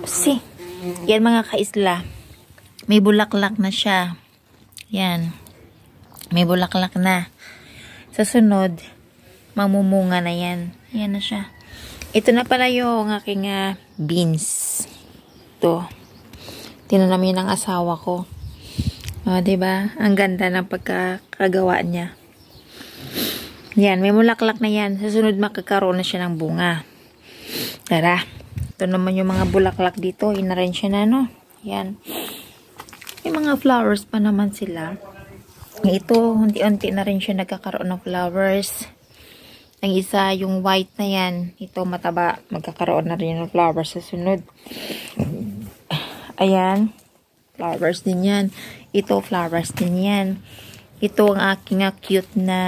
See, yan mga kaisla. May bulaklak na siya. Yan. May bulaklak na. Sa sunod, mamumunga na yan. Yan na siya. Ito na pala yung aking beans. Ito. Tinanam yun ng asawa ko. O, diba? Ang ganda ng pagkakagawa niya. Yan. May bulaklak na yan. Sa sunod, makakaroon na siya ng bunga. Tara. Ito naman yung mga bulaklak dito. Inarin siya na, no? Yan. May mga flowers pa naman sila. Ito, unti-unti na rin siya nagkakaroon ng flowers. Ang isa, yung white na yan. Ito, mataba. Magkakaroon na rin ng flowers sa sunod. Ayan. Flowers din yan. Ito, flowers din yan. Ito, ang aking cute na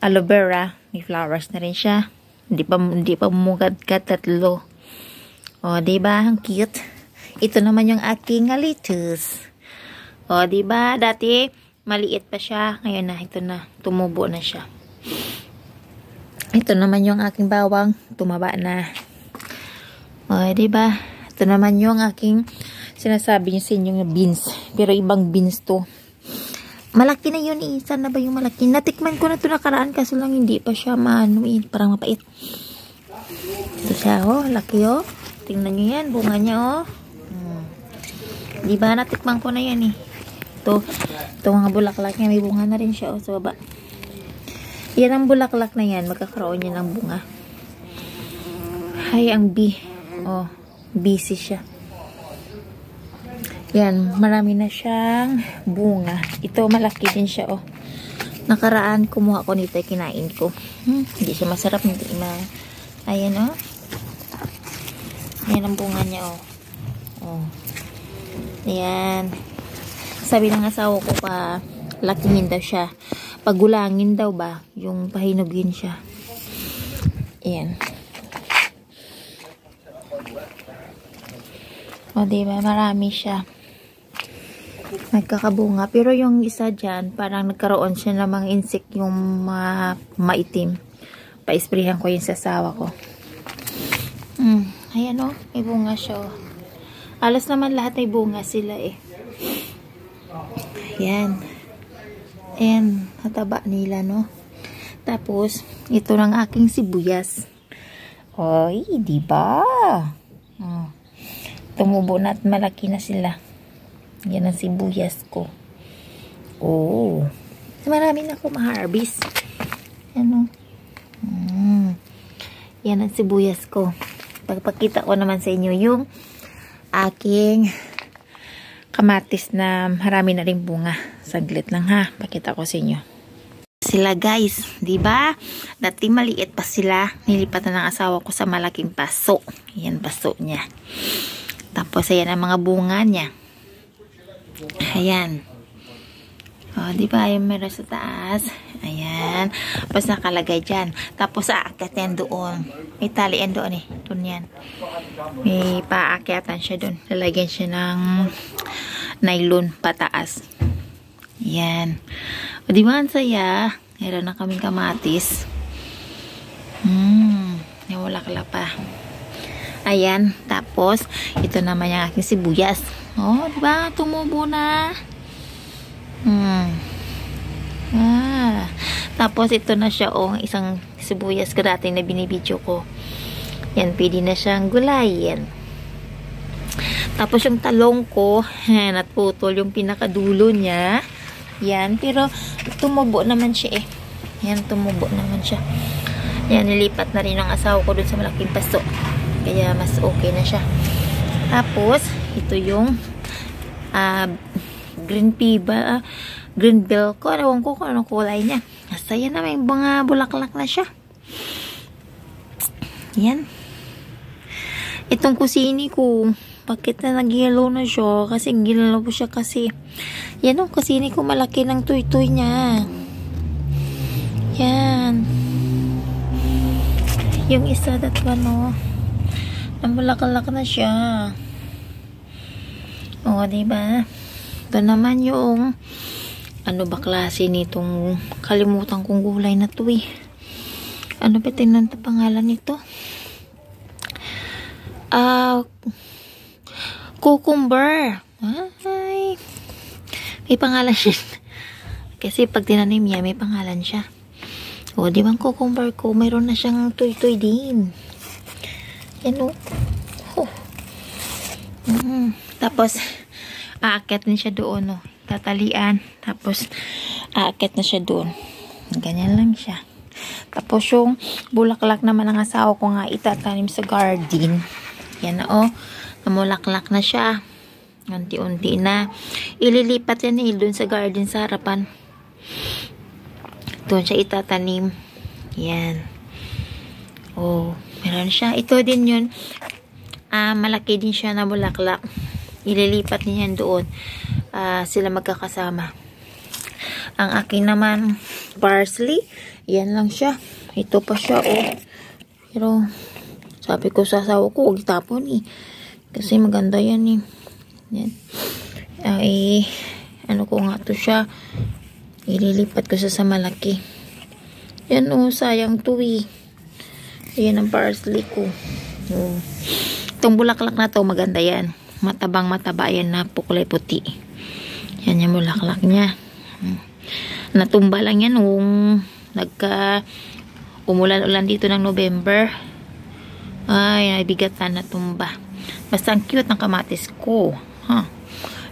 aloe vera. May flowers na rin siya. Hindi pa mumugad-gad, tatlo. O, diba? Ang cute. Ito naman yung aking lettuce. O, diba? Dati, maliit pa siya. Ngayon na, ito na. Tumubo na siya. Ito naman yung aking bawang. Tumaba na. O, diba? Ito naman yung aking sinasabi niyo sa inyo yung beans. Pero ibang beans to. Malaki na yun eh. Saan na ba yung malaki? Natikman ko na ito nakaraan kasi lang hindi pa siya parang mapait. Ito siya, oh. Laki, oh. Tingnan nyo yan. Bunga niya, oh. Diba? Natikman ko na yan, eh. Ito mga bulaklak niya. May bunga na rin siya, oh. Sa baba. Yan ang bulaklak na yan. Magkakaroon niya ng bunga. Ay, ang bee. Oh. Busy siya. Yan, marami na siyang bunga. Ito, malaki din siya, oh. Nakaraan, kumuha ko nito, kinain ko. Hindi siya masarap, hindi ayan, oh. Ayan ang bunga niya, oh. Oh. Ayan. Sabi ng asawa ko pa, lakingin daw siya. Pagulangin daw ba, yung pahinugin siya. Ayan. O, diba? Marami siya. Nagkakabunga. Pero yung isa dyan, parang nagkaroon siya ng mga insect yung maitim. Pa-sprayhan ko yung sasawa ko. Ayan o. May bunga siya o. Alas naman lahat ay bunga sila eh. Ayan. Ayan. Nataba nila no. Tapos, ito ng aking sibuyas. Oy, diba? Tumubo na at malaki na sila. Yan ang sibuyas ko. Oh. Marami na ako ma-harvest. Ano? Yan ang sibuyas ko. Pagpakita ko naman sa inyo yung aking kamatis na marami na rin bunga. Saglit lang ha. Pakita ko sa inyo. Sila guys. Diba? Dati maliit pa sila. Nilipatan ng asawa ko sa malaking paso. Yan paso niya. Tapos ayan ang mga bunga niya. Ayan. O, diba? Yung meron sa taas. Ayan. Tapos nakalagay dyan. Tapos aakyat yan doon. May tali yan doon eh. Doon yan. May paakyatan siya doon. Lalagyan siya ng nylon pataas. Ayan. O, diba? Ang saya. Meron na kaming kamatis. May wala pa. Ayan. Tapos, ito naman yung aking sibuyas. Oh, diba? Tumubo na. Tapos, ito na siya, oh. Isang sibuyas ko dati na binibidyo ko. Yan, pwede na siyang gulayin. Tapos, yung talong ko, natputol yung pinakadulo niya. Yan, pero tumubo naman siya, eh. Yan, tumubo naman siya. Yan, nilipat na rin ang asawa ko dun sa malaking paso. Kaya, mas okay na siya. Tapos, ito yung green pea ba? Green bell ko. Ewan ko kung anong kulay niya. Masaya na. May mga bulaklak na siya. Yan. Itong kusini ko. Bakit na nag-yellow na siya? Kasi ginalaw ko siya kasi. Yan o. Kusini ko malaki ng tuy-tuy niya. Yan. Yung isa that one o. Ang bulaklak na siya. O, diba? Ito naman yung ano ba klase nitong kalimutan kong gulay na to eh. Ano ba tingnan ito pangalan nito? Ah, cucumber. Ay, may pangalan siya. Kasi pag tinanim niya, may pangalan siya. O, di ba ang cucumber ko, mayroon na siyang tuy-tuy din. Yan o. Oh. Tapos, aakyat din siya doon, no. Tatalian. Tapos, aakyat na siya doon. Ganyan lang siya. Tapos, yung bulaklak naman ng asawa ko nga itatanim sa garden. Yan na, oh. Namulaklak na siya. Unti-unti na. Ililipat yan doon sa garden sa harapan. Doon siya itatanim. Yan. Oh, meron siya. Ito din yun. Malaki din siya na bulaklak. Ililipat niya doon. Sila magkakasama. Ang akin naman, parsley. Yan lang siya. Ito pa siya, oh. Pero, sabi ko sa asawa ko, huwag itapon eh. Kasi maganda yan eh. Yan. Ano ko nga to siya. Ililipat ko sa malaki. Yan oh, sayang to eh. Yan ang parsley ko. Oh. Itong bulaklak na to, maganda yan. Matabang mataba yan na pukulay puti. Yan yung bulaklak niya. Natumba lang yan nung umulan-ulan dito ng November. Ay, nabigatan na tumba. Basta ang cute ng kamatis ko.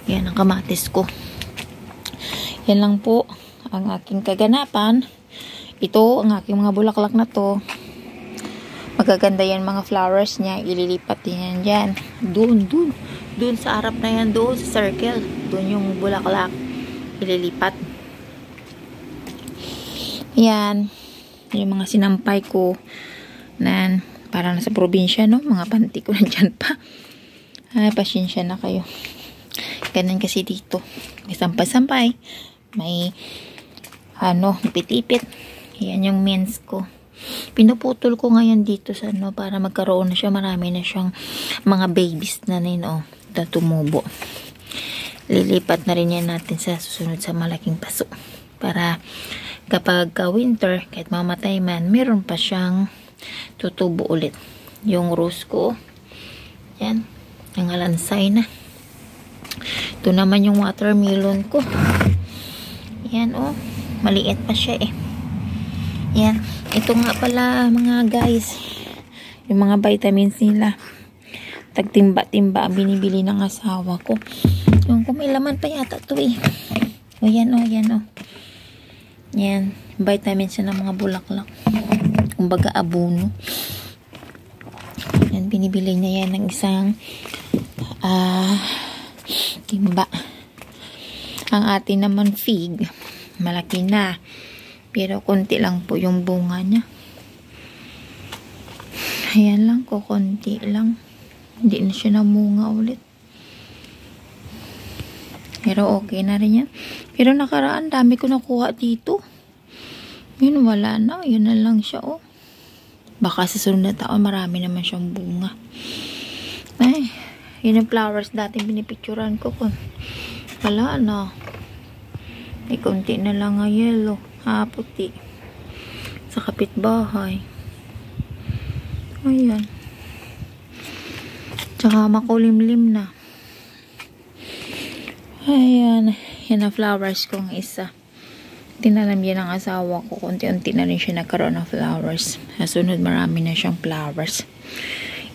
Yan ang kamatis ko. Yan lang po ang aking kaganapan. Ito, ang aking mga bulaklak na to. Magaganda yan mga flowers niya. Ililipat din yan dyan. Doon sa harap na yan. Doon sa circle. Doon yung bulaklak. Ililipat. Yan. Yung mga sinampay ko. Para nasa probinsya, no? Mga panty ko nandyan pa. Ay, pasyensya na kayo. Ganun kasi dito. May sampay-sampay. May ipit-ipit. Yan yung mens ko. Pinuputol ko ngayon dito sa para magkaroon na siya. Marami na siyang mga babies na tumubo. Lilipat na rin yan natin sa susunod sa malaking paso. Para kapag winter, kahit mamatay man, meron pa siyang tutubo ulit. Yung rose ko, yan, nangalansay na. Ito naman yung watermelon ko. Yan, oh. Maliit pa siya, eh. Yan. Ito nga pala, mga guys. Yung mga vitamins nila. Tagtimba-timba ang binibili ng asawa ko. Yung kumilaman pa yata ito, eh. O, yan, oh. Yan, oh. Yan. Vitamins na ng mga bulaklak. Kumbaga, abono. Yan, binibili niya yan ng isang timba. Ang atin naman fig, malaki na. Pero konti lang po yung bunga niya. Ayan lang, konti lang. Hindi na siya namunga ulit. Pero okay na rin yan. Pero nakaraan, dami ko nakuha dito. Yun, wala na. Yun na lang siya, oh. Baka sa sunod na taon, marami naman siyang bunga. Ay, yun yung flowers dating pinipicturan ko. Wala na. May konti na lang nga yellow. Puti. Sa kapitbahay. Ayan. Tsaka makulimlim na. Ayan. Yan ang flowers kong isa. Tinalam yan ang asawa ko. Unti-unti na rin siya nagkaroon ng flowers. Sa sunod, marami na siyang flowers.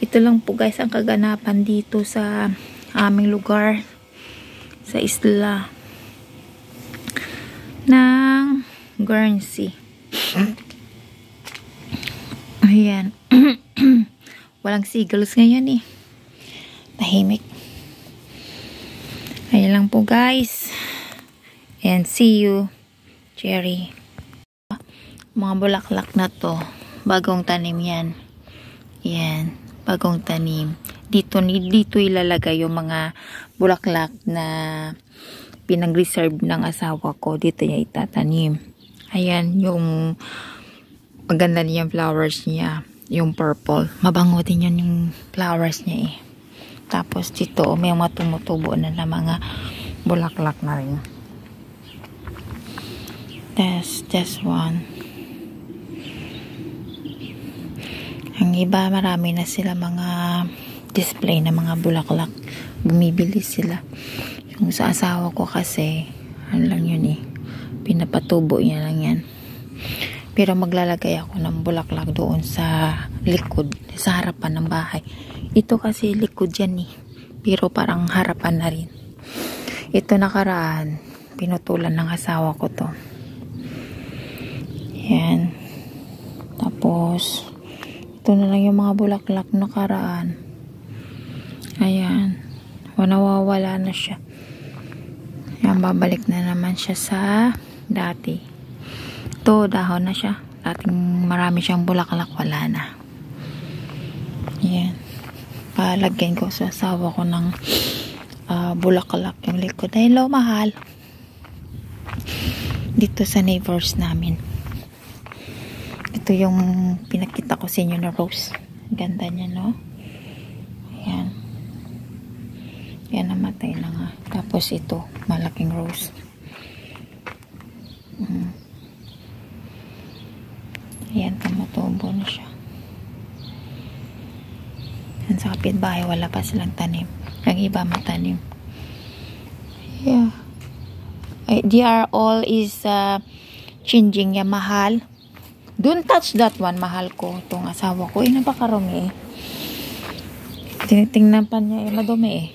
Ito lang po guys ang kaganapan dito sa aming lugar. Sa isla ng Guernsey. Ayan. Walang seagulls ngayon eh. Tahimik. Ayan lang po guys. And see you. Cherry. Mga bulaklak na to. Bagong tanim yan. Yan. Bagong tanim. Dito ilalagay yung mga bulaklak na pinag-reserve ng asawa ko. Dito niya itatanim. Ayan. Yung maganda niyang flowers niya. Yung purple. Mabango din yun yung flowers niya eh. Tapos dito may mga tumutubo na mga bulaklak na rin. That's one. Ang iba, marami na sila mga display ng mga bulaklak. Bumibili sila. Yung sa asawa ko kasi, ano lang yun eh, pinapatubo niya lang yan. Pero maglalagay ako ng bulaklak doon sa likod, sa harapan ng bahay. Ito kasi likod yan eh. Pero parang harapan na rin. Ito nakaraan, pinutulan ng asawa ko to. Yan. Tapos, ito na lang yung mga bulaklak nakaraan. Ayan. Nawawala na siya. Yan, babalik na naman siya sa dati. Ito, dahon na siya. Dating marami siyang bulaklak, wala na. Yan. Palagyan ko sa asawa ko ng bulaklak yung likod. Hello, mahal. Dito sa neighbors namin. Ito yung pinakita ko sa inyo na rose. Ganda niya, no? Ayan. Yan, namatay na nga. Tapos ito, malaking rose. Ayan, tumutubo na siya. Yan sa kapitbahay, wala pa silang tanim. Ang iba matanim. Yeah. They are all is changing ya, mahal. Don't touch that one, mahal ko. Itong asawa ko. Napakarumi eh. Tinitingnan pa niya eh. Madumi eh.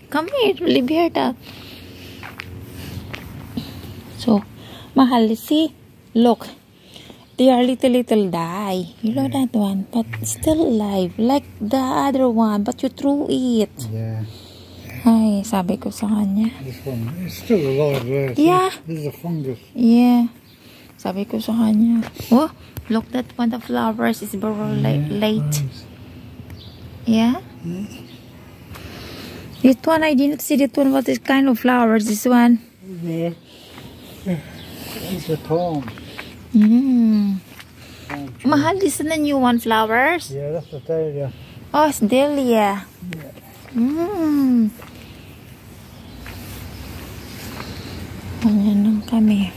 Come here, leave here that. So, mahal, see? Look. They are little die. You know that one, but still alive. Like the other one, but you threw it. Yeah. Ay, sabi ko sa kanya. This one, it's still alive there. Yeah. This is a fungus. Yeah. Sabi ko sa kanya. Oh, look that one, the flowers is very late. Yeah? This one, I didn't see that one. What is kind of flowers? This one? Yeah. It's a palm. Mahal, this is the new one, flowers? Yeah, that's the dahlia. Oh, it's dahlia. Yeah. Ganyan lang kami.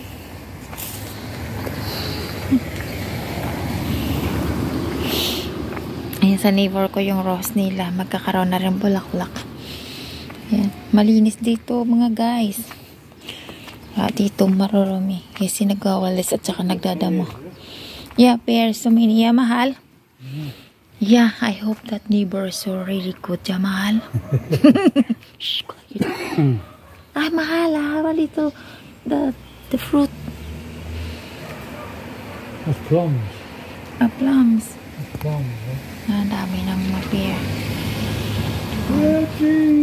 Ayan, sa neighbor ko yung rose nila. Magkakaroon na rin bulaklak. Ayan. Malinis dito, mga guys. Dito marurumi. Kasi nagwawalis at saka nagdadamo. Yeah, pears. So many. Yeah, mahal. Yeah, I hope that neighbor is so really good. Yeah, mahal. Shh, quiet. Ay, mahal. I have a little the fruit. That's plums. Plums. That's plums. Ang dami ng mga pear. Yeah.